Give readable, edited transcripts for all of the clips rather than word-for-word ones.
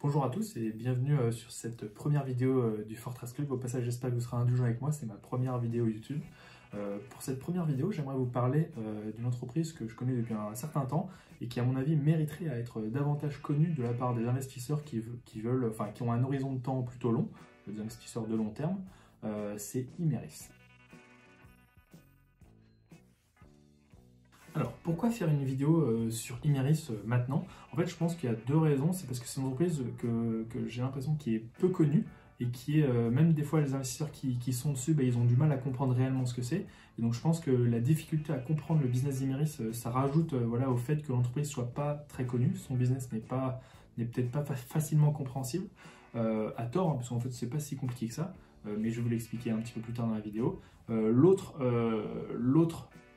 Bonjour à tous et bienvenue sur cette première vidéo du Fortress Club. Au passage, j'espère que vous serez indulgents avec moi, c'est ma première vidéo YouTube. Pour cette première vidéo, j'aimerais vous parler d'une entreprise que je connais depuis un certain temps et qui, à mon avis, mériterait à être davantage connue de la part des investisseurs qui ont un horizon de temps plutôt long, des investisseurs de long terme. C'est Imerys. Alors, pourquoi faire une vidéo sur Imerys maintenant? En fait, je pense qu'il y a deux raisons. C'est parce que c'est une entreprise que j'ai l'impression qui est peu connue et qui est, même des fois, les investisseurs qui sont dessus, ils ont du mal à comprendre réellement ce que c'est. Et donc, je pense que la difficulté à comprendre le business d'Imerys, ça rajoute voilà, au fait que l'entreprise ne soit pas très connue. Son business n'est peut-être pas facilement compréhensible, à tort, hein, parce qu'en fait, c'est pas si compliqué que ça. Mais je vais vous l'expliquer un petit peu plus tard dans la vidéo. L'autre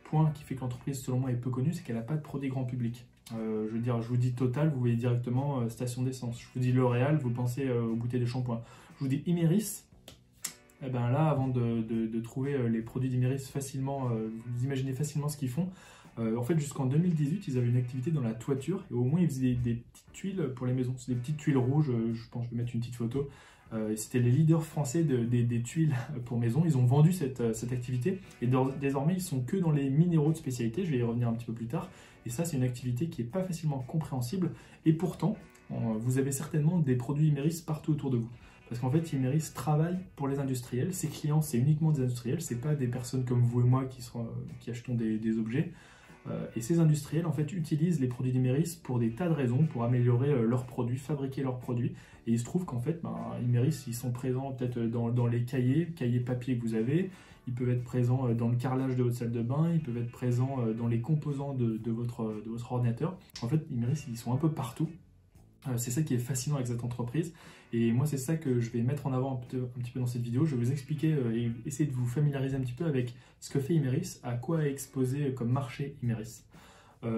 point qui fait que l'entreprise, selon moi, est peu connue, c'est qu'elle n'a pas de produit grand public. Je veux dire, je vous dis Total, vous voyez directement station d'essence. Je vous dis L'Oréal, vous pensez aux bouteilles de shampoing. Je vous dis Imerys, eh ben là, avant de trouver les produits d'Imerys facilement, vous imaginez facilement ce qu'ils font. En fait, jusqu'en 2018, ils avaient une activité dans la toiture et au moins ils faisaient des petites tuiles pour les maisons. C'est des petites tuiles rouges, je pense que je vais mettre une petite photo. C'était les leaders français des tuiles pour maison. Ils ont vendu cette activité et désormais ils sont que dans les minéraux de spécialité. Je vais y revenir un petit peu plus tard. Et ça, c'est une activité qui n'est pas facilement compréhensible. Et pourtant, vous avez certainement des produits Imerys partout autour de vous. Parce qu'en fait, Imerys travaille pour les industriels. Ses clients, c'est uniquement des industriels. Ce n'est pas des personnes comme vous et moi qui achetons des objets. Et ces industriels en fait utilisent les produits d'Imerys pour des tas de raisons, pour améliorer leurs produits, fabriquer leurs produits. Et il se trouve qu'en fait, Imerys, ils sont présents peut-être dans les cahiers papier que vous avez. Ils peuvent être présents dans le carrelage de votre salle de bain. Ils peuvent être présents dans les composants de votre ordinateur. En fait, Imerys, ils sont un peu partout. C'est ça qui est fascinant avec cette entreprise et moi c'est ça que je vais mettre en avant un petit peu dans cette vidéo. Je vais vous expliquer et essayer de vous familiariser un petit peu avec ce que fait Imerys, à quoi est exposé comme marché Imerys.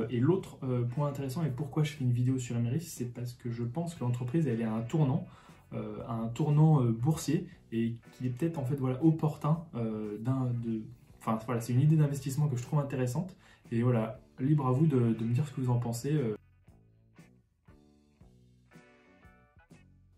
Et l'autre point intéressant et pourquoi je fais une vidéo sur Imerys, c'est parce que je pense que l'entreprise elle est à un tournant boursier et qu'il est peut-être en fait voilà, opportun c'est une idée d'investissement que je trouve intéressante et voilà, libre à vous de me dire ce que vous en pensez.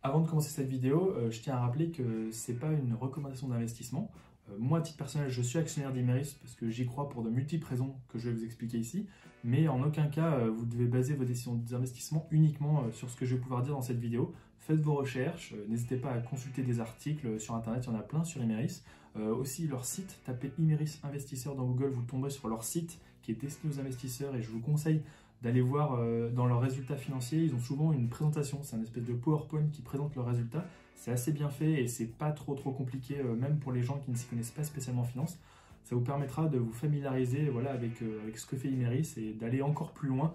Avant de commencer cette vidéo, je tiens à rappeler que ce n'est pas une recommandation d'investissement. Moi, à titre personnel, je suis actionnaire d'Imerys parce que j'y crois pour de multiples raisons que je vais vous expliquer ici. Mais en aucun cas, vous devez baser vos décisions d'investissement uniquement sur ce que je vais pouvoir dire dans cette vidéo. Faites vos recherches, n'hésitez pas à consulter des articles sur Internet, il y en a plein sur Imerys. Aussi leur site, tapez Imerys Investisseurs dans Google, vous tomberez sur leur site qui est destiné aux investisseurs et je vous conseille d'aller voir dans leurs résultats financiers. Ils ont souvent une présentation, c'est un espèce de PowerPoint qui présente leurs résultats. C'est assez bien fait et c'est pas trop compliqué, même pour les gens qui ne s'y connaissent pas spécialement en finance. Ça vous permettra de vous familiariser voilà, avec ce que fait Imerys et d'aller encore plus loin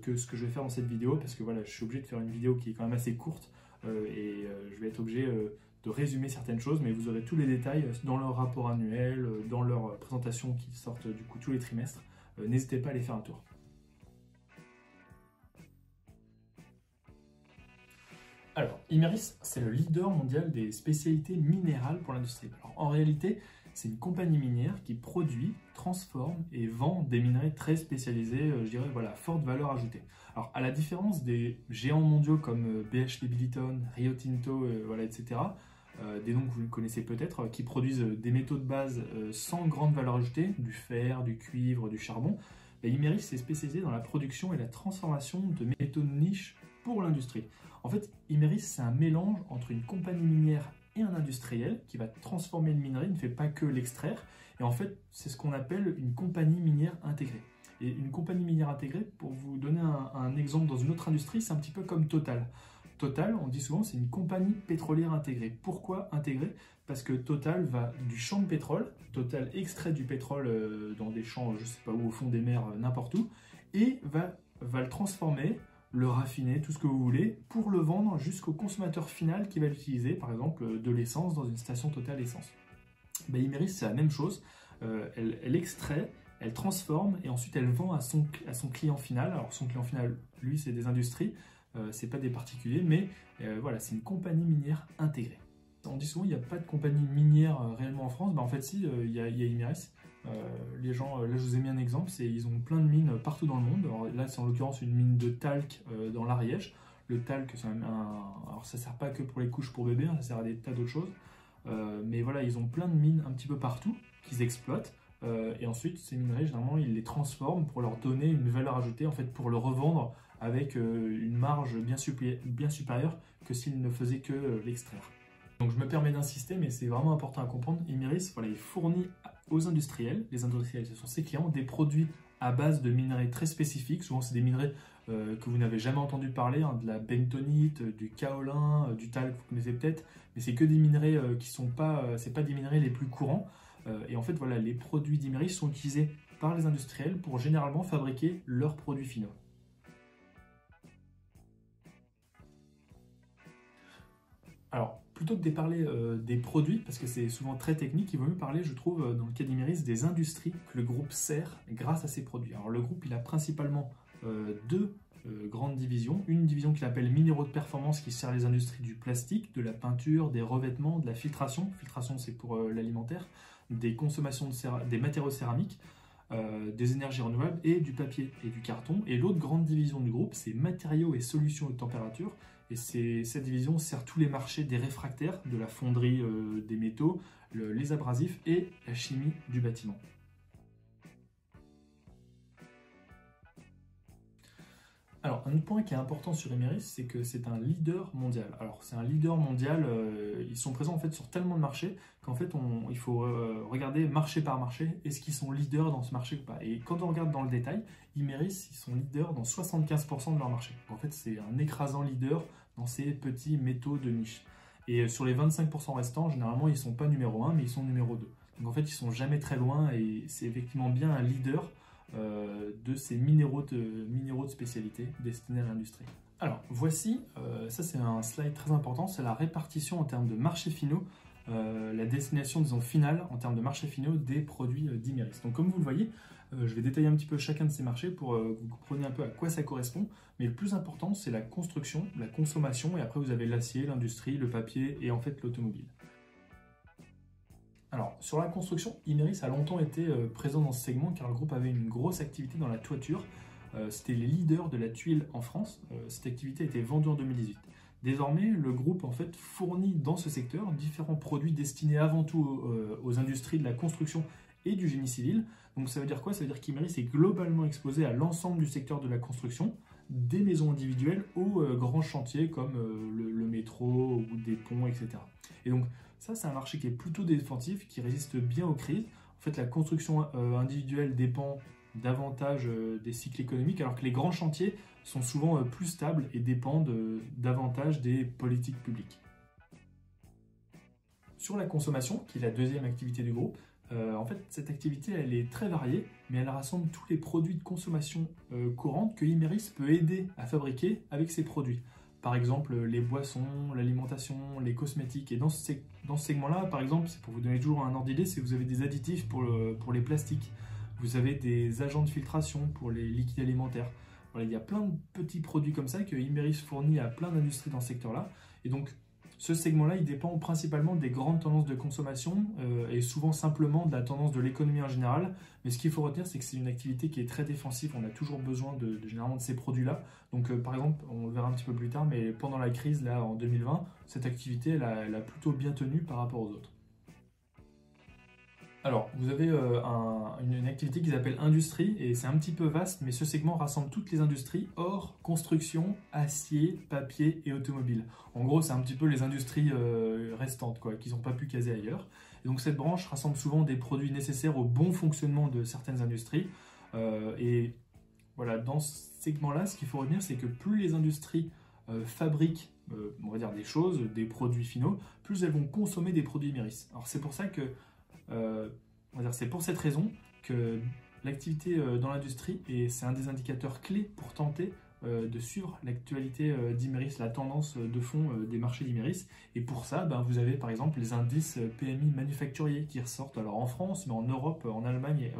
que ce que je vais faire dans cette vidéo parce que voilà, je suis obligé de faire une vidéo qui est quand même assez courte et je vais être obligé de résumer certaines choses, mais vous aurez tous les détails dans leur rapport annuel, dans leur présentation qui sortent du coup tous les trimestres. N'hésitez pas à aller faire un tour. Alors, Imerys, c'est le leader mondial des spécialités minérales pour l'industrie. Alors, en réalité, c'est une compagnie minière qui produit, transforme et vend des minerais très spécialisés, je dirais, voilà, forte valeur ajoutée. Alors, à la différence des géants mondiaux comme BHP Billiton, Rio Tinto, voilà, etc., des noms que vous connaissez peut-être, qui produisent des métaux de base sans grande valeur ajoutée, du fer, du cuivre, du charbon, Imerys s'est spécialisé dans la production et la transformation de métaux de niche pour l'industrie. En fait, Imerys, c'est un mélange entre une compagnie minière et un industriel qui va transformer le minerai, il ne fait pas que l'extraire. Et en fait, c'est ce qu'on appelle une compagnie minière intégrée. Et une compagnie minière intégrée, pour vous donner un exemple dans une autre industrie, c'est un petit peu comme Total. Total, on dit souvent, c'est une compagnie pétrolière intégrée. Pourquoi intégrée? Parce que Total va du champ de pétrole, Total extrait du pétrole dans des champs, je ne sais pas où, au fond des mers, n'importe où, et va le transformer, le raffiner, tout ce que vous voulez, pour le vendre jusqu'au consommateur final qui va l'utiliser, par exemple de l'essence dans une station Total Essence. Imerys, c'est la même chose, elle extrait, elle transforme et ensuite elle vend à son client final. Alors son client final, lui, c'est des industries, c'est pas des particuliers, mais voilà, c'est une compagnie minière intégrée. On dit souvent qu'il n'y a pas de compagnie minière réellement en France. En fait, si, il y a Imerys. Les gens, là je vous ai mis un exemple, ils ont plein de mines partout dans le monde. Alors, là c'est en l'occurrence une mine de talc dans l'Ariège. Le talc, alors ça sert pas que pour les couches pour bébés, hein, ça sert à des tas d'autres choses. Mais voilà, ils ont plein de mines un petit peu partout qu'ils exploitent. Et ensuite, ces minerais, généralement, ils les transforment pour leur donner une valeur ajoutée, en fait, pour le revendre avec une marge bien supérieure que s'ils ne faisaient que l'extraire. Donc je me permets d'insister, mais c'est vraiment important à comprendre. Imerys, voilà, il fournit aux industriels, les industriels, ce sont ses clients, des produits à base de minerais très spécifiques. Souvent, c'est des minerais que vous n'avez jamais entendu parler, hein, de la bentonite, du kaolin, du talc, vous connaissez peut-être, mais c'est que des minerais qui sont pas, c'est pas des minerais les plus courants. Et en fait, voilà, les produits d'Imerys sont utilisés par les industriels pour généralement fabriquer leurs produits finaux. Alors, plutôt que de parler des produits, parce que c'est souvent très technique, il vaut mieux parler, je trouve, dans le cas d'Imerys, des industries que le groupe sert grâce à ses produits. Alors, le groupe, il a principalement deux grandes divisions. Une division qu'il appelle minéraux de performance, qui sert les industries du plastique, de la peinture, des revêtements, de la filtration. Filtration, c'est pour l'alimentaire, des consommations des matériaux céramiques, des énergies renouvelables et du papier et du carton. Et l'autre grande division du groupe, c'est matériaux et solutions haute température. Et cette division sert tous les marchés des réfractaires, de la fonderie des métaux, les abrasifs et la chimie du bâtiment. Alors, un autre point qui est important sur Imerys, c'est que c'est un leader mondial. Alors, c'est un leader mondial, ils sont présents en fait sur tellement de marchés qu'en fait, il faut regarder marché par marché, est-ce qu'ils sont leaders dans ce marché ou pas. Et quand on regarde dans le détail, Imerys, ils sont leaders dans 75% de leur marché. Donc, en fait, c'est un écrasant leader dans ces petits métaux de niche. Et sur les 25% restants, généralement, ils ne sont pas numéro 1, mais ils sont numéro 2. Donc, en fait, ils ne sont jamais très loin et c'est effectivement bien un leader de ces minéraux de spécialité destinés à l'industrie. Alors voici, ça c'est un slide très important, c'est la répartition en termes de marchés finaux, la destination disons finale en termes de marchés finaux des produits d'Imerys. Donc comme vous le voyez, je vais détailler un petit peu chacun de ces marchés pour que vous compreniez un peu à quoi ça correspond, mais le plus important c'est la construction, la consommation, et après vous avez l'acier, l'industrie, le papier et en fait l'automobile. Alors, sur la construction, Imerys a longtemps été présent dans ce segment car le groupe avait une grosse activité dans la toiture. C'était les leaders de la tuile en France. Cette activité a été vendue en 2018. Désormais, le groupe en fait fournit dans ce secteur différents produits destinés avant tout aux industries de la construction et du génie civil. Donc ça veut dire quoi? Ça veut dire qu'Imerys est globalement exposé à l'ensemble du secteur de la construction, des maisons individuelles aux grands chantiers comme le métro ou des ponts, etc. Et donc ça, c'est un marché qui est plutôt défensif, qui résiste bien aux crises. En fait, la construction individuelle dépend davantage des cycles économiques, alors que les grands chantiers sont souvent plus stables et dépendent davantage des politiques publiques. Sur la consommation, qui est la deuxième activité du groupe, en fait, cette activité, elle est très variée, mais elle rassemble tous les produits de consommation courante que Imerys peut aider à fabriquer avec ses produits. Par exemple, les boissons, l'alimentation, les cosmétiques. Et dans ce segment-là, par exemple, c'est pour vous donner toujours un ordre d'idée, c'est que vous avez des additifs pour les plastiques. Vous avez des agents de filtration pour les liquides alimentaires. Voilà, il y a plein de petits produits comme ça que Imerys fournit à plein d'industries dans ce secteur-là. Et donc, ce segment-là, il dépend principalement des grandes tendances de consommation et souvent simplement de la tendance de l'économie en général. Mais ce qu'il faut retenir, c'est que c'est une activité qui est très défensive. On a toujours besoin généralement de ces produits-là. Donc, par exemple, on le verra un petit peu plus tard, mais pendant la crise, là, en 2020, cette activité, elle a plutôt bien tenu par rapport aux autres. Alors, vous avez une activité qui s'appelle industrie, et c'est un petit peu vaste, mais ce segment rassemble toutes les industries, hors construction, acier, papier et automobile. En gros, c'est un petit peu les industries restantes, quoi, qui n'ont pas pu caser ailleurs. Et donc cette branche rassemble souvent des produits nécessaires au bon fonctionnement de certaines industries. Et voilà, dans ce segment-là, ce qu'il faut retenir, c'est que plus les industries fabriquent, on va dire, des choses, des produits finaux, plus elles vont consommer des produits Imerys. Alors c'est pour ça que c'est pour cette raison que l'activité dans l'industrie, et c'est un des indicateurs clés pour tenter de suivre l'actualité d'Imerys, la tendance de fond des marchés d'Imerys. Et pour ça, vous avez par exemple les indices PMI manufacturiers qui ressortent alors en France, mais en Europe, en Allemagne,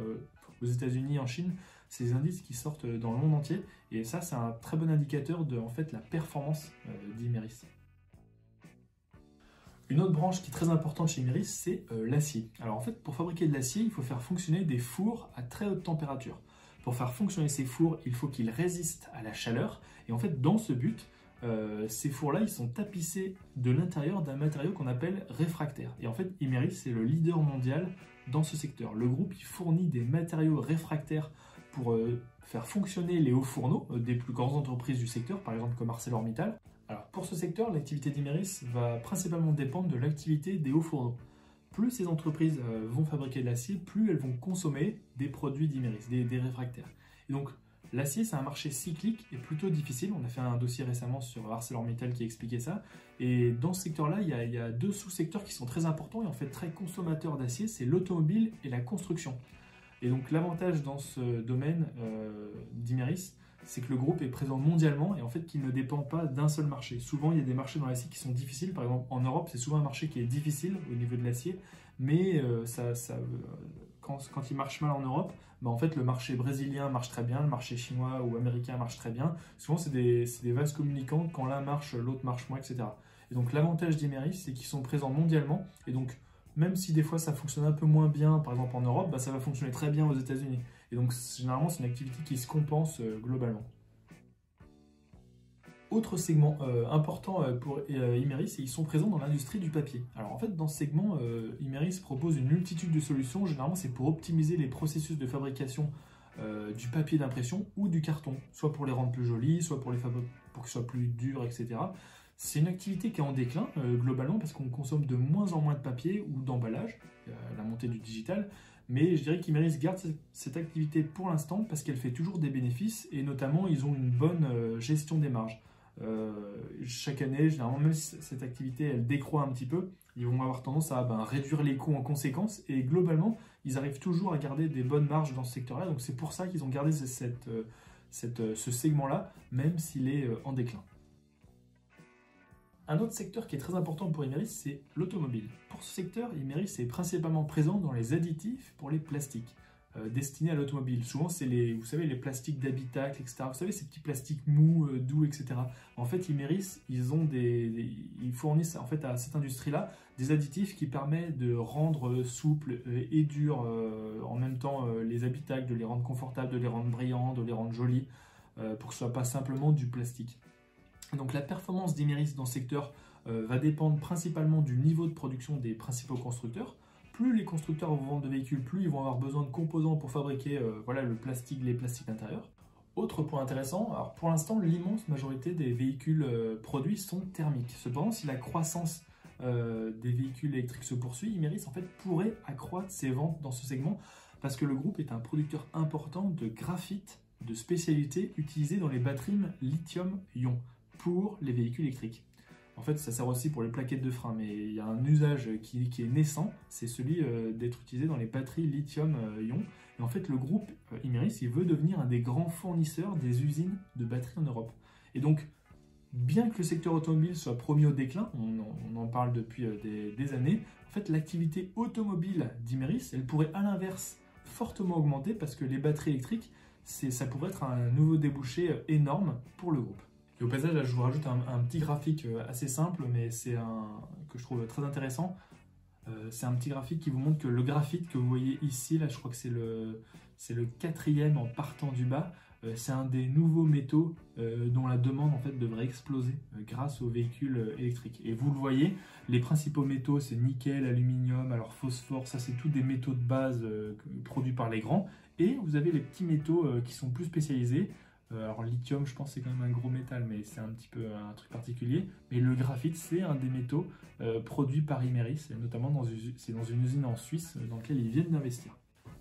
aux États-Unis, en Chine. C'est des indices qui sortent dans le monde entier. Et ça, c'est un très bon indicateur de en fait, la performance d'Imerys. Une autre branche qui est très importante chez Imerys, c'est l'acier. Alors en fait, pour fabriquer de l'acier, il faut faire fonctionner des fours à très haute température. Pour faire fonctionner ces fours, il faut qu'ils résistent à la chaleur. Et en fait, dans ce but, ces fours-là, ils sont tapissés de l'intérieur d'un matériau qu'on appelle réfractaire. Et en fait, Imerys, c'est le leader mondial dans ce secteur. Le groupe, il fournit des matériaux réfractaires pour faire fonctionner les hauts fourneaux des plus grandes entreprises du secteur, par exemple comme ArcelorMittal. Alors, pour ce secteur, l'activité d'Imerys va principalement dépendre de l'activité des hauts fourneaux. Plus ces entreprises vont fabriquer de l'acier, plus elles vont consommer des produits d'Imerys, des réfractaires. Et donc, l'acier, c'est un marché cyclique et plutôt difficile. On a fait un dossier récemment sur ArcelorMittal qui expliquait ça. Et dans ce secteur-là, il y a deux sous-secteurs qui sont très importants et en fait très consommateurs d'acier, c'est l'automobile et la construction. Et donc, l'avantage dans ce domaine d'Imerys, c'est que le groupe est présent mondialement et en fait qu'il ne dépend pas d'un seul marché. Souvent, il y a des marchés dans l'acier qui sont difficiles. Par exemple, en Europe, c'est souvent un marché qui est difficile au niveau de l'acier, mais quand il marche mal en Europe, bah en fait, le marché brésilien marche très bien, le marché chinois ou américain marche très bien. Souvent, c'est des vases communicants. Quand l'un marche, l'autre marche moins, etc. Et donc, l'avantage d'Imerys, c'est qu'ils sont présents mondialement. Et donc, même si des fois ça fonctionne un peu moins bien, par exemple en Europe, bah, ça va fonctionner très bien aux États-Unis. Et donc généralement c'est une activité qui se compense globalement. Autre segment important pour Imerys, c'est qu'ils sont présents dans l'industrie du papier. Alors en fait dans ce segment, Imerys propose une multitude de solutions. Généralement c'est pour optimiser les processus de fabrication du papier d'impression ou du carton, soit pour les rendre plus jolis, soit pour qu'ils soient plus durs, etc. C'est une activité qui est en déclin globalement parce qu'on consomme de moins en moins de papier ou d'emballage, la montée du digital, mais je dirais qu'Imerys garde cette activité pour l'instant parce qu'elle fait toujours des bénéfices et notamment ils ont une bonne gestion des marges. Chaque année, généralement, même si cette activité elle décroît un petit peu, ils vont avoir tendance à réduire les coûts en conséquence et globalement, ils arrivent toujours à garder des bonnes marges dans ce secteur-là. Donc c'est pour ça qu'ils ont gardé ce segment-là, même s'il est en déclin. Un autre secteur qui est très important pour Imerys, c'est l'automobile. Pour ce secteur, Imerys est principalement présent dans les additifs pour les plastiques destinés à l'automobile. Souvent, c'est vous savez, les plastiques d'habitacle, etc. Vous savez, ces petits plastiques mous, doux, etc. En fait, Imerys, ils fournissent en fait à cette industrie-là des additifs qui permettent de rendre souples et durs en même temps les habitacles, de les rendre confortables, de les rendre brillants, de les rendre jolis, pour que ce ne soit pas simplement du plastique. Donc la performance d'Imerys dans ce secteur va dépendre principalement du niveau de production des principaux constructeurs. Plus les constructeurs vont vendre de véhicules, plus ils vont avoir besoin de composants pour fabriquer les plastiques intérieurs. Autre point intéressant, alors pour l'instant, l'immense majorité des véhicules produits sont thermiques. Cependant, si la croissance des véhicules électriques se poursuit, Imerys en fait pourrait accroître ses ventes dans ce segment parce que le groupe est un producteur important de graphite de spécialité utilisé dans les batteries lithium-ion pour les véhicules électriques. En fait, ça sert aussi pour les plaquettes de frein, mais il y a un usage qui est naissant, c'est celui d'être utilisé dans les batteries lithium-ion. Et en fait, le groupe Imerys, il veut devenir un des grands fournisseurs des usines de batteries en Europe. Et donc, bien que le secteur automobile soit promis au déclin, on en parle depuis des années, en fait, l'activité automobile d'Imerys, elle pourrait à l'inverse fortement augmenter parce que les batteries électriques, ça pourrait être un nouveau débouché énorme pour le groupe. Et au passage, là, je vous rajoute un petit graphique assez simple, mais que je trouve très intéressant. C'est un petit graphique qui vous montre que le graphite que vous voyez ici, là, je crois que c'est le quatrième en partant du bas. C'est un des nouveaux métaux dont la demande en fait devrait exploser grâce aux véhicules électriques. Et vous le voyez, les principaux métaux, c'est nickel, aluminium, alors phosphore, ça c'est tous des métaux de base produits par les grands. Et vous avez les petits métaux qui sont plus spécialisés. Alors lithium, je pense que c'est quand même un gros métal, mais c'est un petit peu un truc particulier. Mais le graphite, c'est un des métaux produits par Imerys, et notamment c'est dans une usine en Suisse dans laquelle ils viennent d'investir.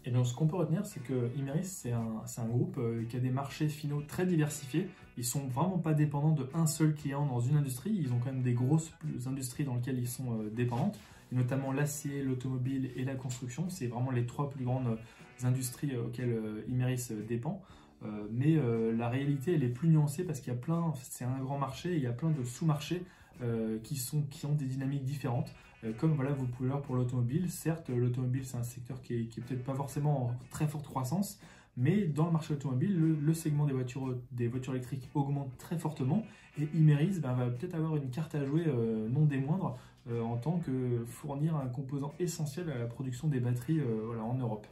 Et donc ce qu'on peut retenir, c'est que Imerys, c'est un groupe qui a des marchés finaux très diversifiés. Ils sont vraiment pas dépendants d'un seul client dans une industrie. Ils ont quand même des grosses industries dans lesquelles ils sont dépendantes, et notamment l'acier, l'automobile et la construction. C'est vraiment les trois plus grandes industries auxquelles Imerys dépend. Mais la réalité, elle est plus nuancée parce qu'il y a c'est un grand marché et il y a plein de sous-marchés qui ont des dynamiques différentes. Comme voilà, vous pouvez voir pour l'automobile, certes, l'automobile c'est un secteur qui est peut-être pas forcément en très forte croissance, Mais dans le marché automobile, le segment des voitures électriques augmente très fortement et Imerys va peut-être avoir une carte à jouer non des moindres en tant que fournir un composant essentiel à la production des batteries voilà, en Europe.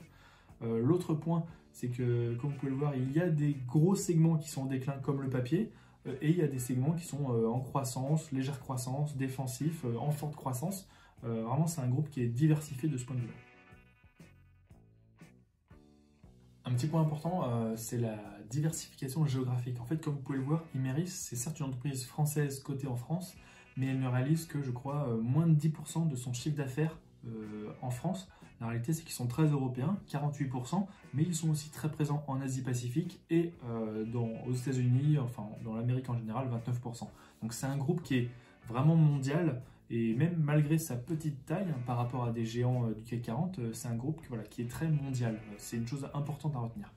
L'autre point, c'est que, comme vous pouvez le voir, il y a des gros segments qui sont en déclin comme le papier et il y a des segments qui sont en croissance, légère croissance, défensif, en forte croissance. Vraiment, c'est un groupe qui est diversifié de ce point de vue-là. Un petit point important, c'est la diversification géographique. En fait, comme vous pouvez le voir, Imerys, c'est certes une entreprise française cotée en France, mais elle ne réalise que, je crois, moins de 10% de son chiffre d'affaires en France. La réalité, c'est qu'ils sont très européens, 48%, mais ils sont aussi très présents en Asie-Pacifique et aux États-Unis, enfin dans l'Amérique en général, 29%. Donc c'est un groupe qui est vraiment mondial. Et même malgré sa petite taille par rapport à des géants du CAC 40, c'est un groupe qui est très mondial. C'est une chose importante à retenir.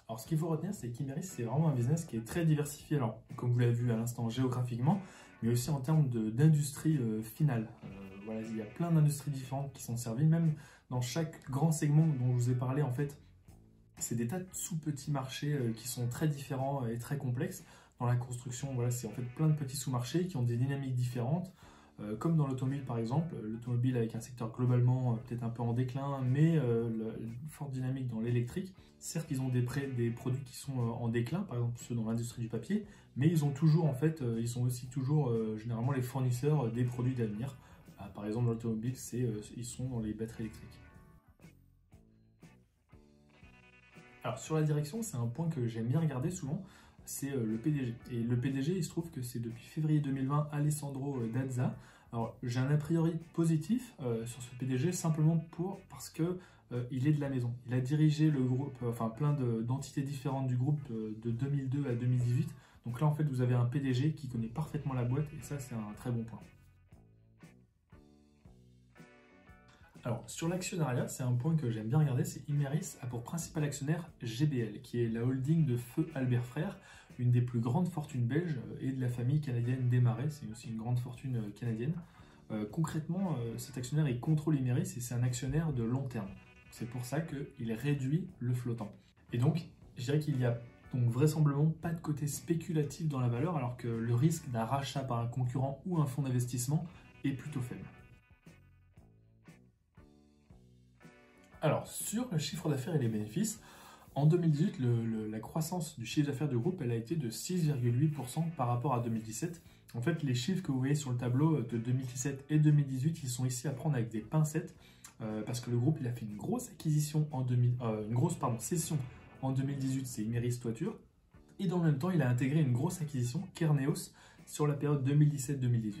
Alors ce qu'il faut retenir, c'est qu'Imerys, c'est vraiment un business qui est très diversifié, alors, comme vous l'avez vu à l'instant géographiquement, mais aussi en termes d'industrie finale. Voilà, il y a plein d'industries différentes qui sont servies, même dans chaque grand segment dont je vous ai parlé, en fait, c'est des tas de sous-petits marchés qui sont très différents et très complexes. Dans la construction, voilà, c'est en fait plein de petits sous-marchés qui ont des dynamiques différentes. Comme dans l'automobile par exemple, l'automobile avec un secteur globalement peut-être un peu en déclin, mais une forte dynamique dans l'électrique. Certes, ils ont des produits qui sont en déclin, par exemple ceux dans l'industrie du papier, mais ils ont toujours en fait, ils sont aussi toujours généralement les fournisseurs des produits d'avenir. Par exemple, l'automobile, ils sont dans les batteries électriques. Alors sur la direction, c'est un point que j'aime bien regarder souvent, c'est le PDG. Et le PDG, il se trouve que c'est depuis février 2020 Alessandro Dazza. Alors j'ai un a priori positif sur ce PDG simplement parce que il est de la maison. Il a dirigé le groupe, enfin plein d'entités différentes du groupe de 2002 à 2018. Donc là en fait vous avez un PDG qui connaît parfaitement la boîte et ça c'est un très bon point. Alors, sur l'actionnariat, c'est un point que j'aime bien regarder, c'est Imerys a pour principal actionnaire GBL, qui est la holding de feu Albert Frère, une des plus grandes fortunes belges et de la famille canadienne Desmarais, c'est aussi une grande fortune canadienne. Concrètement, cet actionnaire, il contrôle Imerys et c'est un actionnaire de long terme. C'est pour ça qu'il réduit le flottant. Et donc, je dirais qu'il n'y a donc vraisemblablement pas de côté spéculatif dans la valeur, alors que le risque d'un rachat par un concurrent ou un fonds d'investissement est plutôt faible. Alors, sur le chiffre d'affaires et les bénéfices, en 2018, la croissance du chiffre d'affaires du groupe elle a été de 6,8% par rapport à 2017. En fait, les chiffres que vous voyez sur le tableau de 2017 et 2018, ils sont ici à prendre avec des pincettes parce que le groupe il a fait une grosse acquisition cession en 2018, c'est Imerys Toiture. Et dans le même temps, il a intégré une grosse acquisition, Kerneos, sur la période 2017-2018.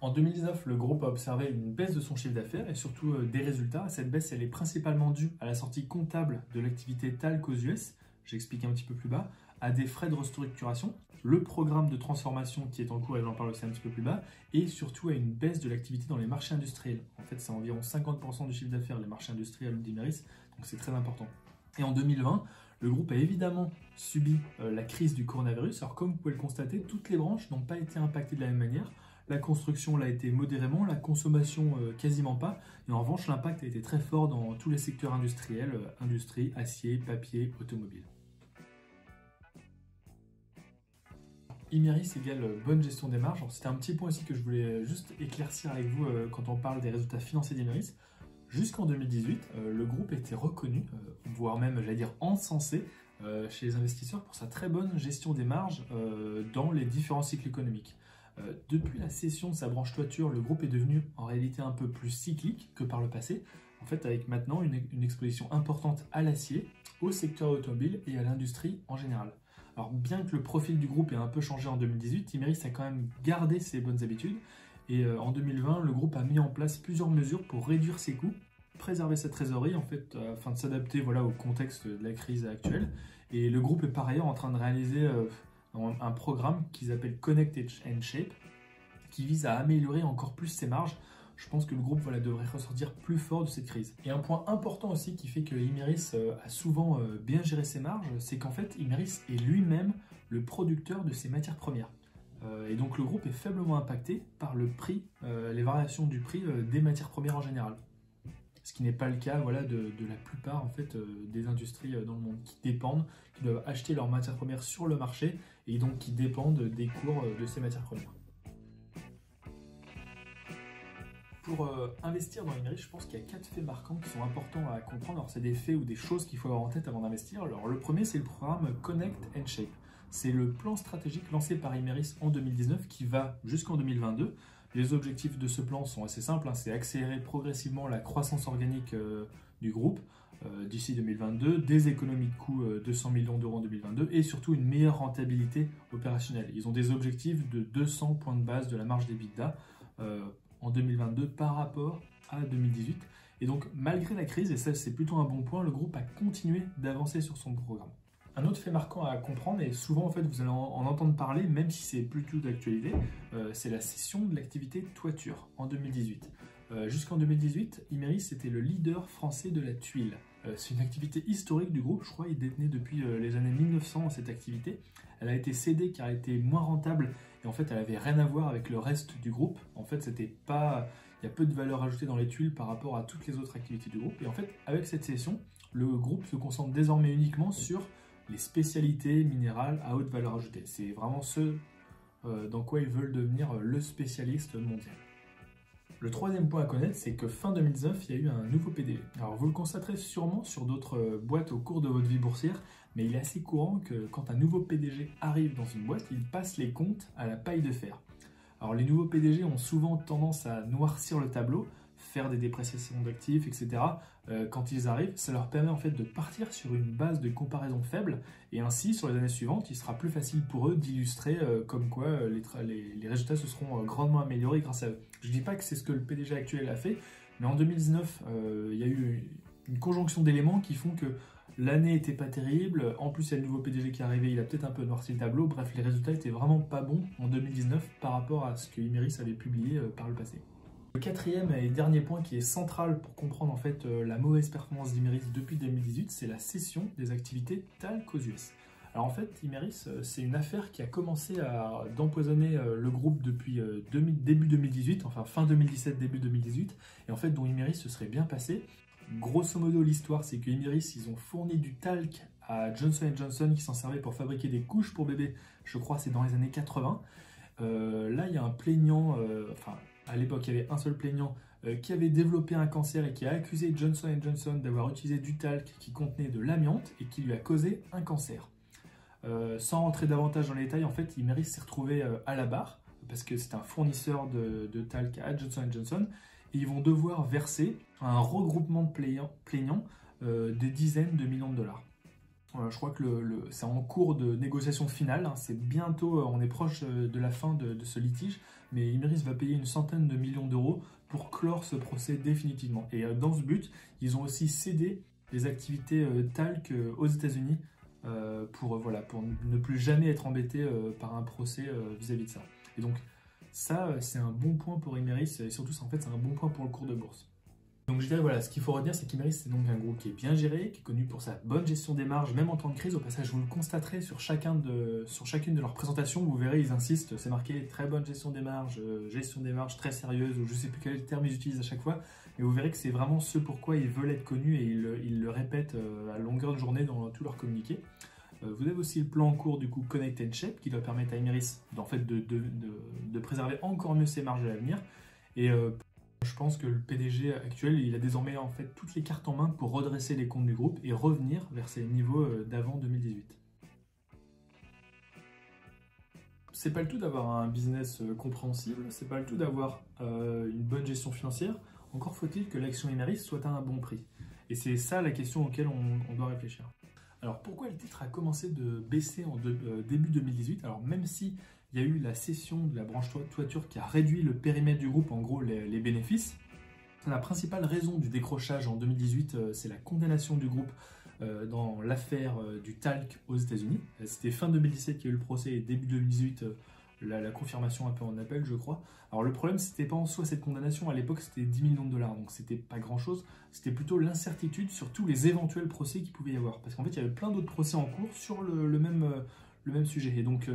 En 2019, le groupe a observé une baisse de son chiffre d'affaires et surtout des résultats. Cette baisse, elle est principalement due à la sortie comptable de l'activité Talc aux US, j'explique un petit peu plus bas, à des frais de restructuration, le programme de transformation qui est en cours et j'en parle aussi un petit peu plus bas, et surtout à une baisse de l'activité dans les marchés industriels. En fait, c'est environ 50% du chiffre d'affaires, les marchés industriels d'Imerys, donc c'est très important. Et en 2020, le groupe a évidemment subi la crise du coronavirus. Alors comme vous pouvez le constater, toutes les branches n'ont pas été impactées de la même manière. La construction l'a été modérément, la consommation quasiment pas. Et en revanche, l'impact a été très fort dans tous les secteurs industriels, industrie, acier, papier, automobile. Imerys égale bonne gestion des marges. C'était un petit point aussi que je voulais juste éclaircir avec vous quand on parle des résultats financiers d'Imerys. Jusqu'en 2018, le groupe était reconnu, voire même, j'allais dire, encensé chez les investisseurs pour sa très bonne gestion des marges dans les différents cycles économiques. Depuis la cession de sa branche toiture, le groupe est devenu en réalité un peu plus cyclique que par le passé, en fait avec maintenant une exposition importante à l'acier, au secteur automobile et à l'industrie en général. Alors bien que le profil du groupe ait un peu changé en 2018, Imerys a quand même gardé ses bonnes habitudes et en 2020, le groupe a mis en place plusieurs mesures pour réduire ses coûts, préserver sa trésorerie en fait, afin de s'adapter au contexte de la crise actuelle. Et le groupe est par ailleurs en train de réaliser un programme qu'ils appellent Connect and Shape, qui vise à améliorer encore plus ses marges. Je pense que le groupe devrait ressortir plus fort de cette crise. Et un point important aussi qui fait que Imerys a souvent bien géré ses marges, c'est qu'en fait Imerys est lui-même le producteur de ses matières premières. Et donc le groupe est faiblement impacté par le prix, les variations du prix des matières premières en général. ce qui n'est pas le cas voilà, de la plupart en fait, des industries dans le monde qui dépendent, qui doivent acheter leurs matières premières sur le marché et donc qui dépendent des cours de ces matières premières. Pour investir dans Imerys, je pense qu'il y a 4 faits marquants qui sont importants à comprendre. Alors, c'est des faits ou des choses qu'il faut avoir en tête avant d'investir. Alors, le premier, c'est le programme Connect and Shape. C'est le plan stratégique lancé par Imerys en 2019 qui va jusqu'en 2022. Les objectifs de ce plan sont assez simples, hein. C'est accélérer progressivement la croissance organique du groupe d'ici 2022, des économies de coûts 200 millions d'euros en 2022 et surtout une meilleure rentabilité opérationnelle. Ils ont des objectifs de 200 points de base de la marge d'EBITDA en 2022 par rapport à 2018. Et donc, malgré la crise, et ça c'est plutôt un bon point, le groupe a continué d'avancer sur son programme. Un autre fait marquant à comprendre, et souvent en fait vous allez en entendre parler, même si c'est plutôt d'actualité, c'est la cession de l'activité toiture en 2018. Jusqu'en 2018, Imerys était le leader français de la tuile. C'est une activité historique du groupe, je crois, il détenait depuis les années 1900 cette activité. Elle a été cédée car elle était moins rentable et en fait elle avait rien à voir avec le reste du groupe. En fait c'était pas, il y a peu de valeur ajoutée dans les tuiles par rapport à toutes les autres activités du groupe. Et en fait avec cette cession, le groupe se concentre désormais uniquement sur les spécialités minérales à haute valeur ajoutée. C'est vraiment ce dans quoi ils veulent devenir le spécialiste mondial. Le troisième point à connaître, c'est que fin 2019, il y a eu un nouveau PDG. Alors vous le constaterez sûrement sur d'autres boîtes au cours de votre vie boursière, mais il est assez courant que quand un nouveau PDG arrive dans une boîte, il passe les comptes à la paille de fer. Alors les nouveaux PDG ont souvent tendance à noircir le tableau, faire des dépréciations d'actifs, etc. Quand ils arrivent, ça leur permet en fait de partir sur une base de comparaison faible et ainsi sur les années suivantes, il sera plus facile pour eux d'illustrer comme quoi les résultats se seront grandement améliorés grâce à eux. Je ne dis pas que c'est ce que le PDG actuel a fait, mais en 2019, il y a eu une conjonction d'éléments qui font que l'année n'était pas terrible. En plus, il y a le nouveau PDG qui est arrivé, il a peut-être un peu noirci le tableau. Bref, les résultats étaient vraiment pas bons en 2019 par rapport à ce que Imerys avait publié par le passé. Le quatrième et dernier point qui est central pour comprendre en fait la mauvaise performance d'Imerys depuis 2018, c'est la cession des activités talc aux US. Alors en fait, Imerys, c'est une affaire qui a commencé d'empoisonner le groupe depuis début 2018, enfin fin 2017, début 2018, et en fait dont Imerys se serait bien passé. Grosso modo, l'histoire, c'est que Imerys, ils ont fourni du talc à Johnson & Johnson qui s'en servait pour fabriquer des couches pour bébés, je crois c'est dans les années 80. Là, il y a un plaignant, à l'époque, il y avait un seul plaignant qui avait développé un cancer et qui a accusé Johnson & Johnson d'avoir utilisé du talc qui contenait de l'amiante et qui lui a causé un cancer. Sans rentrer davantage dans les détails, en fait, Imerys s'est retrouvé à la barre parce que c'est un fournisseur de talc à Johnson & Johnson et ils vont devoir verser à un regroupement de plaignants des dizaines de millions de dollars. Je crois que c'est en cours de négociation finale, hein, c'est bientôt, on est proche de la fin de ce litige, mais Imerys va payer une centaine de millions d'euros pour clore ce procès définitivement. Et dans ce but, ils ont aussi cédé les activités talc aux États-Unis pour ne plus jamais être embêtés par un procès vis-à-vis de ça. Et donc ça, c'est un bon point pour Imerys et surtout, en fait, c'est un bon point pour le cours de bourse. Donc je dirais voilà, ce qu'il faut retenir, c'est qu'Imerys c'est donc un groupe qui est bien géré, qui est connu pour sa bonne gestion des marges, même en temps de crise. Au passage, vous le constaterez sur chacune de leurs présentations, vous verrez, ils insistent, c'est marqué très bonne gestion des marges très sérieuse, ou je ne sais plus quel terme ils utilisent à chaque fois, mais vous verrez que c'est vraiment ce pourquoi ils veulent être connus et ils le répètent à longueur de journée dans tous leurs communiqués. Vous avez aussi le plan en cours du coup Connect and Shape qui doit permettre à Imerys de préserver encore mieux ses marges à l'avenir. Et je pense que le PDG actuel, il a désormais en fait toutes les cartes en main pour redresser les comptes du groupe et revenir vers ses niveaux d'avant 2018. C'est pas le tout d'avoir un business compréhensible, c'est pas le tout d'avoir une bonne gestion financière, encore faut-il que l'action Imerys soit à un bon prix. Et c'est ça la question auquel on doit réfléchir. Alors pourquoi le titre a commencé de baisser en début 2018? Alors même si il y a eu la cession de la branche toiture qui a réduit le périmètre du groupe, en gros les bénéfices. La principale raison du décrochage en 2018, c'est la condamnation du groupe dans l'affaire du talc aux États-Unis. C'était fin 2017 qu'il y a eu le procès et début 2018 la confirmation un peu en appel, je crois. Alors le problème, c'était pas en soi cette condamnation, à l'époque c'était 10 millions de dollars, donc c'était pas grand-chose. C'était plutôt l'incertitude sur tous les éventuels procès qu'il pouvait y avoir. Parce qu'en fait, il y avait plein d'autres procès en cours sur le même sujet. Et donc,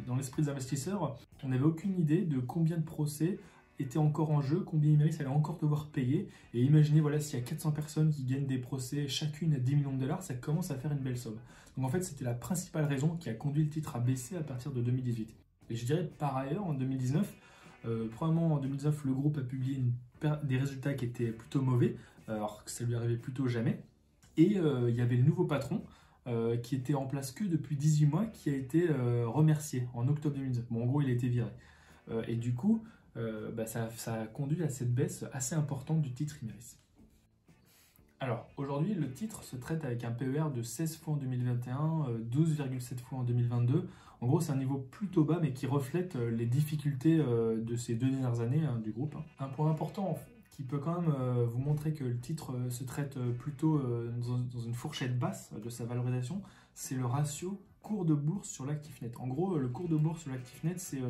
dans l'esprit des investisseurs, on n'avait aucune idée de combien de procès était encore en jeu, combien Imerys allait encore devoir payer. Et imaginez, voilà, s'il y a 400 personnes qui gagnent des procès, chacune à 10 millions de dollars, ça commence à faire une belle somme. Donc en fait, c'était la principale raison qui a conduit le titre à baisser à partir de 2018. Et je dirais par ailleurs, en 2019, probablement en 2019, le groupe a publié des résultats qui étaient plutôt mauvais, alors que ça lui arrivait plutôt jamais. Et il y avait le nouveau patron, qui était en place que depuis 18 mois, qui a été remercié en octobre 2019. Bon, en gros, il a été viré. Et du coup, ça a conduit à cette baisse assez importante du titre Imerys. Alors, aujourd'hui, le titre se traite avec un PER de 16 fois en 2021, 12,7 fois en 2022. En gros, c'est un niveau plutôt bas, mais qui reflète les difficultés de ces 2 dernières années du groupe. Un point important qui peut quand même vous montrer que le titre se traite plutôt dans une fourchette basse de sa valorisation, c'est le ratio cours de bourse sur l'actif net. En gros, le cours de bourse sur l'actif net, c'est,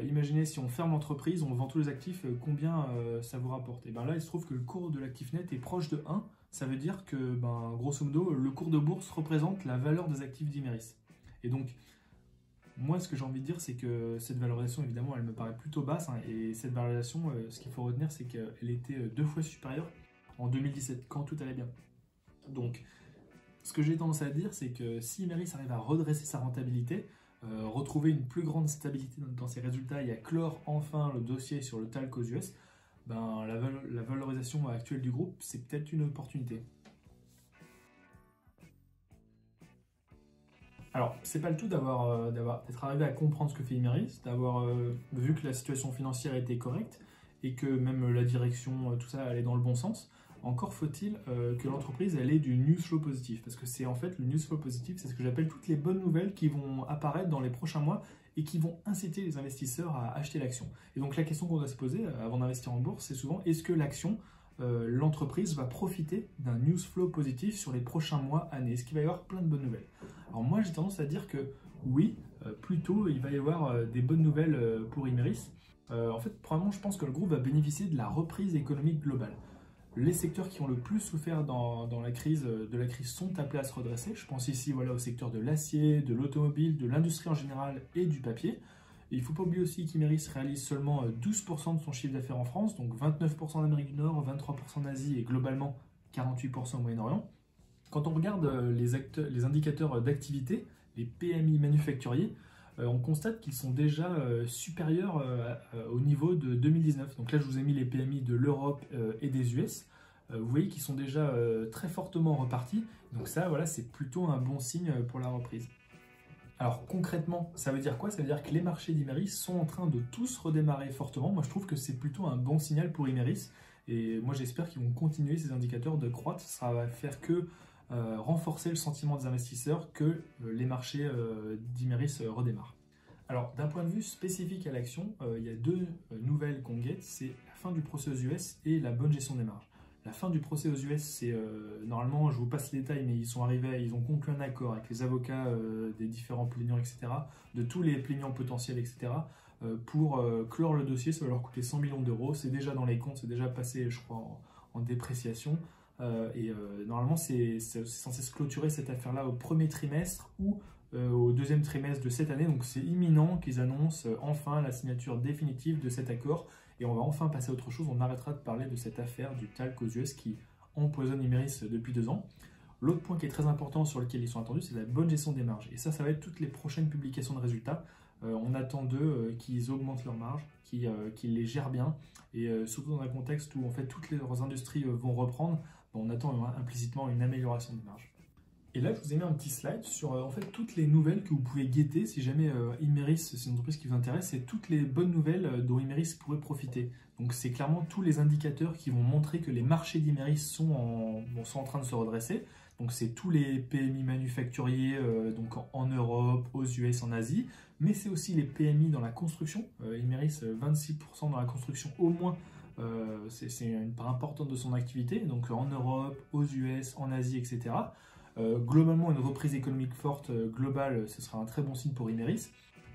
imaginez si on ferme l'entreprise, on vend tous les actifs, combien ça vous rapporte. Et bien là, il se trouve que le cours de l'actif net est proche de 1, ça veut dire que, grosso modo, le cours de bourse représente la valeur des actifs d'Imerys. Et donc, moi, ce que j'ai envie de dire, c'est que cette valorisation, évidemment, elle me paraît plutôt basse. Et cette valorisation, ce qu'il faut retenir, c'est qu'elle était 2 fois supérieure en 2017, quand tout allait bien. Donc, ce que j'ai tendance à dire, c'est que si Imerys arrive à redresser sa rentabilité, retrouver une plus grande stabilité dans ses résultats et à clore enfin le dossier sur le talc aux US, la valorisation actuelle du groupe, c'est peut-être une opportunité. Alors, c'est pas le tout d'être arrivé à comprendre ce que fait Imerys, d'avoir vu que la situation financière était correcte et que même la direction, tout ça allait dans le bon sens. Encore faut-il que l'entreprise ait du news flow positif, parce que c'est en fait le news flow positif, c'est ce que j'appelle toutes les bonnes nouvelles qui vont apparaître dans les prochains mois et qui vont inciter les investisseurs à acheter l'action. Et donc la question qu'on doit se poser avant d'investir en bourse, c'est souvent est-ce que l'entreprise va profiter d'un news flow positif sur les prochains mois, années? Est-ce qu'il va y avoir plein de bonnes nouvelles? Alors moi j'ai tendance à dire que oui, plutôt il va y avoir des bonnes nouvelles pour Imerys. En fait, probablement je pense que le groupe va bénéficier de la reprise économique globale. Les secteurs qui ont le plus souffert dans la crise sont appelés à se redresser. Je pense ici au secteur de l'acier, de l'automobile, de l'industrie en général et du papier. Et il ne faut pas oublier aussi qu'Imerys réalise seulement 12% de son chiffre d'affaires en France, donc 29% en Amérique du Nord, 23% en Asie et globalement 48% au Moyen-Orient. Quand on regarde les indicateurs d'activité, les PMI manufacturiers, on constate qu'ils sont déjà supérieurs au niveau de 2019. Donc là, je vous ai mis les PMI de l'Europe et des US. Vous voyez qu'ils sont déjà très fortement repartis. Donc ça, voilà, c'est plutôt un bon signe pour la reprise. Alors concrètement, ça veut dire quoi? Ça veut dire que les marchés d'Imerys sont en train de tous redémarrer fortement. Moi, je trouve que c'est plutôt un bon signal pour Imerys. Et moi, j'espère qu'ils vont continuer ces indicateurs de croître. Ça va faire que renforcer le sentiment des investisseurs que les marchés d'Imerys redémarrent. Alors, d'un point de vue spécifique à l'action, il y a 2 nouvelles qu'on guette, c'est la fin du procès aux US et la bonne gestion des marges. La fin du procès aux US, c'est normalement, je vous passe les détails, mais ils ont conclu un accord avec les avocats des différents plaignants, etc., de tous les plaignants potentiels, etc., pour clore le dossier. Ça va leur coûter 100 millions d'euros. C'est déjà dans les comptes, c'est déjà passé, je crois, en dépréciation. Normalement, c'est censé se clôturer cette affaire-là au premier trimestre ou au deuxième trimestre de cette année. Donc c'est imminent qu'ils annoncent enfin la signature définitive de cet accord. Et on va enfin passer à autre chose. On arrêtera de parler de cette affaire du talc aux US qui empoisonne Imerys depuis 2 ans. L'autre point qui est très important sur lequel ils sont attendus, c'est la bonne gestion des marges. Et ça va être toutes les prochaines publications de résultats. On attend d'eux qu'ils augmentent leurs marges, qu'ils les gèrent bien. Et surtout dans un contexte où en fait toutes leurs industries vont reprendre, on attend implicitement une amélioration des marges. Et là, je vous ai mis un petit slide sur en fait toutes les nouvelles que vous pouvez guetter si jamais Imerys, c'est une entreprise qui vous intéresse, c'est toutes les bonnes nouvelles dont Imerys pourrait profiter. Donc c'est clairement tous les indicateurs qui vont montrer que les marchés d'Imerys sont en train de se redresser. Donc c'est tous les PMI manufacturiers donc en Europe, aux US, en Asie, mais c'est aussi les PMI dans la construction. Imerys, 26% dans la construction au moins. C'est une part importante de son activité, donc en Europe, aux US, en Asie, etc. Globalement, une reprise économique forte globale, ce sera un très bon signe pour Imerys.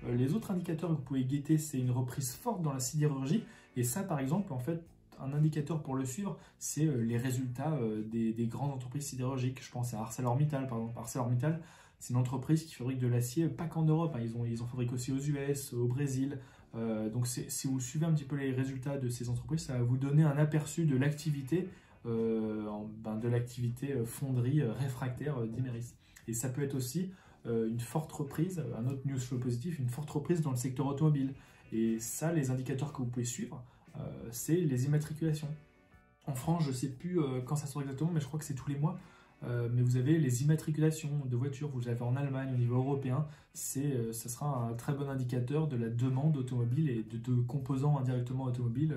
Les autres indicateurs que vous pouvez guetter, c'est une reprise forte dans la sidérurgie. Et ça, par exemple, en fait, un indicateur pour le suivre, c'est les résultats des grandes entreprises sidérurgiques. Je pense à ArcelorMittal, par exemple. ArcelorMittal, c'est une entreprise qui fabrique de l'acier, pas qu'en Europe. Hein. Ils en fabriquent aussi aux US, au Brésil, Donc si vous suivez un petit peu les résultats de ces entreprises, ça va vous donner un aperçu de l'activité fonderie réfractaire d'Imerys. Et ça peut être aussi une forte reprise, un autre news flow positif, une forte reprise dans le secteur automobile. Et ça, les indicateurs que vous pouvez suivre, c'est les immatriculations. En France, je ne sais plus quand ça sort exactement, mais je crois que c'est tous les mois. Mais vous avez les immatriculations de voitures, vous avez en Allemagne au niveau européen, ça sera un très bon indicateur de la demande automobile et de composants indirectement automobiles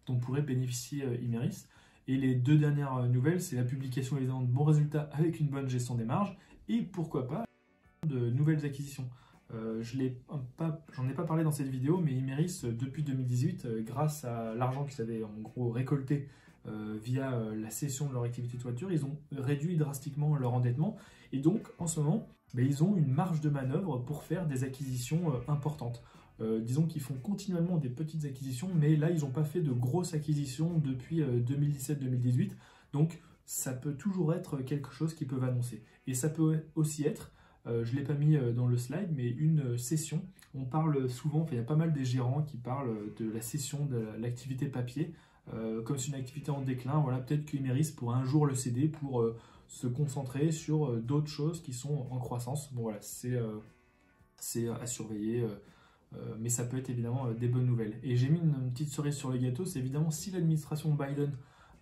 dont pourrait bénéficier Imerys. Et les deux dernières nouvelles, c'est la publication évidemment de bons résultats avec une bonne gestion des marges et pourquoi pas de nouvelles acquisitions. J'en ai pas parlé dans cette vidéo, mais Imerys, depuis 2018, grâce à l'argent qu'ils avaient en gros récolté via la cession de leur activité de toiture, ils ont réduit drastiquement leur endettement et donc en ce moment, ils ont une marge de manœuvre pour faire des acquisitions importantes. Disons qu'ils font continuellement des petites acquisitions, mais là ils n'ont pas fait de grosses acquisitions depuis 2017-2018, donc ça peut toujours être quelque chose qu'ils peuvent annoncer. Et ça peut aussi être, je ne l'ai pas mis dans le slide, mais une cession. On parle souvent, il y a pas mal des gérants qui parlent de la cession de l'activité papier, comme c'est une activité en déclin. Voilà, peut-être qu'Imerys pourra un jour le céder pour se concentrer sur d'autres choses qui sont en croissance. Bon voilà, c'est à surveiller. Mais ça peut être évidemment des bonnes nouvelles. Et j'ai mis une petite cerise sur le gâteau, c'est évidemment si l'administration Biden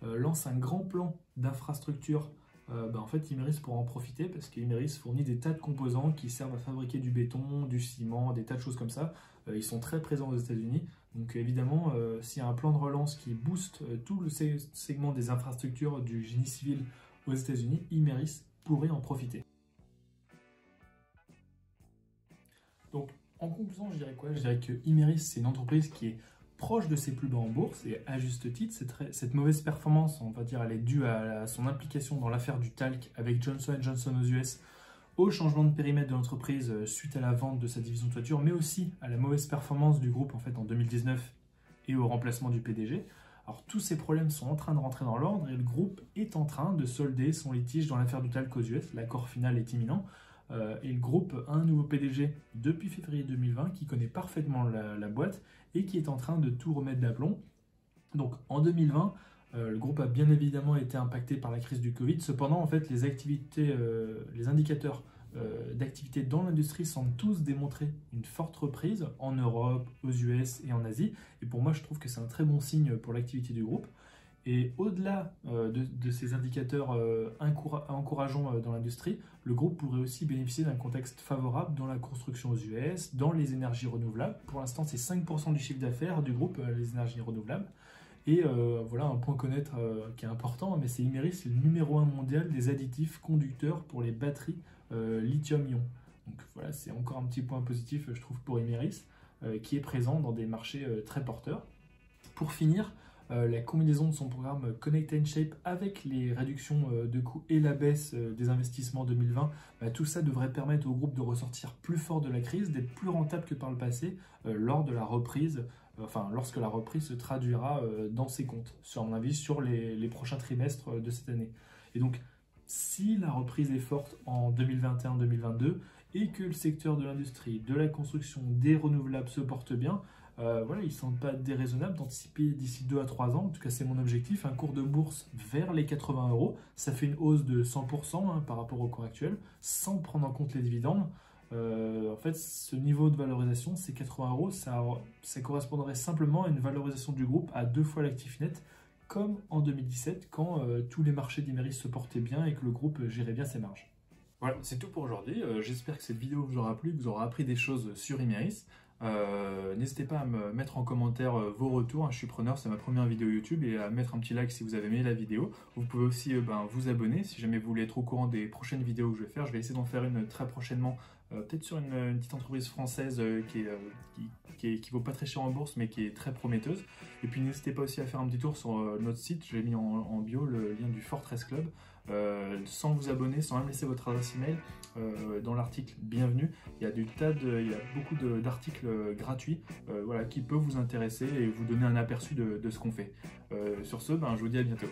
lance un grand plan d'infrastructure, en fait Imerys pourra en profiter parce qu'Imerys fournit des tas de composants qui servent à fabriquer du béton, du ciment, des tas de choses comme ça. Ils sont très présents aux États-Unis, donc évidemment s'il y a un plan de relance qui booste tout le segment des infrastructures du génie civil aux États-Unis, Imerys pourrait en profiter. Donc en conclusion, je dirais quoi? Je dirais que Imerys, c'est une entreprise qui est proche de ses plus bas en bourse et à juste titre. Cette mauvaise performance, on va dire, elle est due à son implication dans l'affaire du talc avec Johnson & Johnson aux US, au changement de périmètre de l'entreprise suite à la vente de sa division de toiture, mais aussi à la mauvaise performance du groupe en fait en 2019 et au remplacement du PDG. Alors tous ces problèmes sont en train de rentrer dans l'ordre et le groupe est en train de solder son litige dans l'affaire du talc aux US. L'accord final est imminent. Et le groupe a un nouveau PDG depuis février 2020 qui connaît parfaitement la boîte et qui est en train de tout remettre d'aplomb. Donc en 2020, le groupe a bien évidemment été impacté par la crise du Covid. Cependant, en fait, les indicateurs d'activité dans l'industrie semblent tous démontrer une forte reprise en Europe, aux US et en Asie. Et pour moi, je trouve que c'est un très bon signe pour l'activité du groupe. Et au-delà de ces indicateurs encourageants dans l'industrie, le groupe pourrait aussi bénéficier d'un contexte favorable dans la construction aux US, dans les énergies renouvelables. Pour l'instant, c'est 5% du chiffre d'affaires du groupe, les énergies renouvelables. Et voilà un point à connaître qui est important, mais c'est Imerys, c'est le numéro 1 mondial des additifs conducteurs pour les batteries lithium-ion. Donc voilà, c'est encore un petit point positif, je trouve, pour Imerys, qui est présent dans des marchés très porteurs. Pour finir, la combinaison de son programme Connect & Shape avec les réductions de coûts et la baisse des investissements 2020, tout ça devrait permettre au groupe de ressortir plus fort de la crise, d'être plus rentable que par le passé lors de la reprise, lorsque la reprise se traduira dans ses comptes, à mon avis, sur les prochains trimestres de cette année. Et donc, si la reprise est forte en 2021-2022 et que le secteur de l'industrie, de la construction, des renouvelables se porte bien, voilà, il ne semble pas déraisonnable d'anticiper d'ici 2 à 3 ans, en tout cas c'est mon objectif, un cours de bourse vers les 80 €. Ça fait une hausse de 100% par rapport au cours actuel, sans prendre en compte les dividendes. En fait, ce niveau de valorisation, ces 80 €, ça correspondrait simplement à une valorisation du groupe à 2 fois l'actif net, comme en 2017, quand tous les marchés d'Imerys se portaient bien et que le groupe gérait bien ses marges. Voilà, c'est tout pour aujourd'hui. J'espère que cette vidéo vous aura plu, que vous aurez appris des choses sur Imerys. N'hésitez pas à me mettre en commentaire vos retours, je suis preneur, c'est ma première vidéo YouTube, et à mettre un petit like si vous avez aimé la vidéo. Vous pouvez aussi vous abonner si jamais vous voulez être au courant des prochaines vidéos que je vais faire. Je vais essayer d'en faire une très prochainement, peut-être sur une petite entreprise française qui vaut pas très cher en bourse mais qui est très prometteuse. Et puis n'hésitez pas aussi à faire un petit tour sur notre site, je l'ai mis en bio, le lien du Fortress Club. Sans vous abonner, sans même laisser votre adresse email, dans l'article bienvenue, il y a beaucoup d'articles gratuits voilà, qui peuvent vous intéresser et vous donner un aperçu de ce qu'on fait. Sur ce, je vous dis à bientôt.